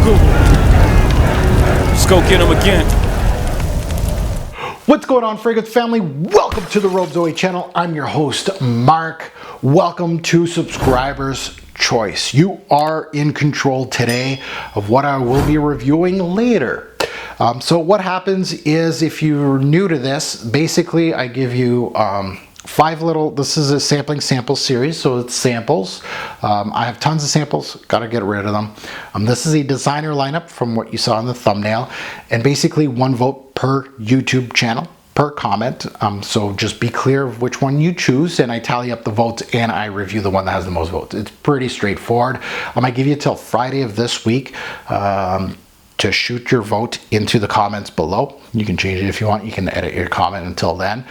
Google. Let's go get him again. What's going on, fragrance family? Welcome to the Robe Zoe channel. I'm your host, Mark. Welcome to Subscriber's Choice. You are in control today of what I will be reviewing later. So what happens is, if you're new to this, basically I give you this is a sampling sample series, so it's samples. I have tons of samples, gotta get rid of them. This is a designer lineup from what you saw in the thumbnail, and basically 1 vote per YouTube channel, per comment. So just be clear of which one you choose, and I tally up the votes and I review the one that has the most votes. It's pretty straightforward. I give you till Friday of this week to shoot your vote into the comments below. You can change it if you want. You can edit your comment until then.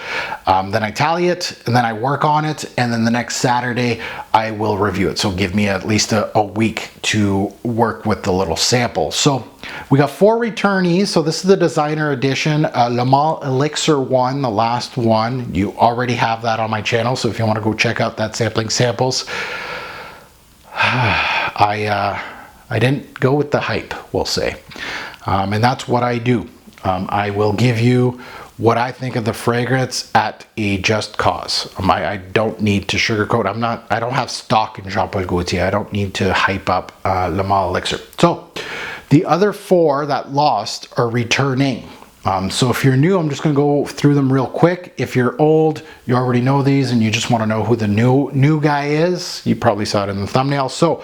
Then I tally it, and then I work on it, and then the next Saturday I will review it. So give me at least a week to work with the little sample. So we got 4 returnees. So this is the designer edition, Le Male Elixir one, the last one. You already have that on my channel, so if you want to go check out that sampling samples, I didn't go with the hype, we'll say. And that's what I do. I will give you what I think of the fragrance at a just cause. I don't need to sugarcoat. I don't have stock in Jean Paul Gaultier. I don't need to hype up Le Male Elixir. So the other 4 that lost are returning. So if you're new, I'm just going to go through them real quick. If you're old, you already know these and you just want to know who the new guy is. You probably saw it in the thumbnail. So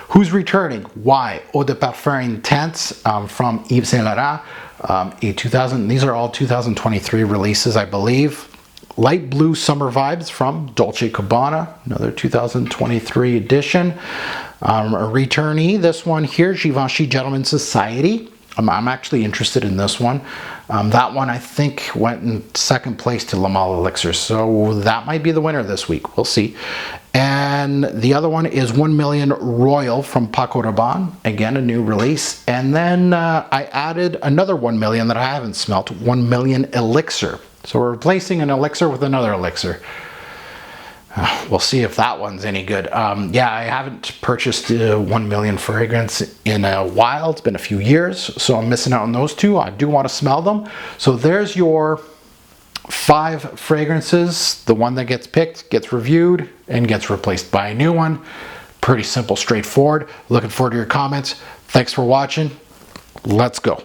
who's returning? Why? Eau de Parfum Intense from Yves Saint Laurent. These are all 2023 releases, I believe. Light Blue Summer Vibes from Dolce & Gabbana, another 2023 edition. A returnee, this one here, Givenchy Gentleman Society. I'm actually interested in this one. That one I think went in 2nd place to Le Male Elixir, so that might be the winner this week. We'll see. And the other one is 1 Million Royal from Paco Rabanne. Again, a new release. And then I added another 1 million that I haven't smelt, 1 Million Elixir. So we're replacing an elixir with another elixir. We'll see if that one's any good. Yeah, I haven't purchased 1 million fragrance in a while. It's been a few years, so I'm missing out on those 2. I do want to smell them. So there's your 5 fragrances. The one that gets picked gets reviewed and gets replaced by a new one. Pretty simple, straightforward. Looking forward to your comments. Thanks for watching. Let's go.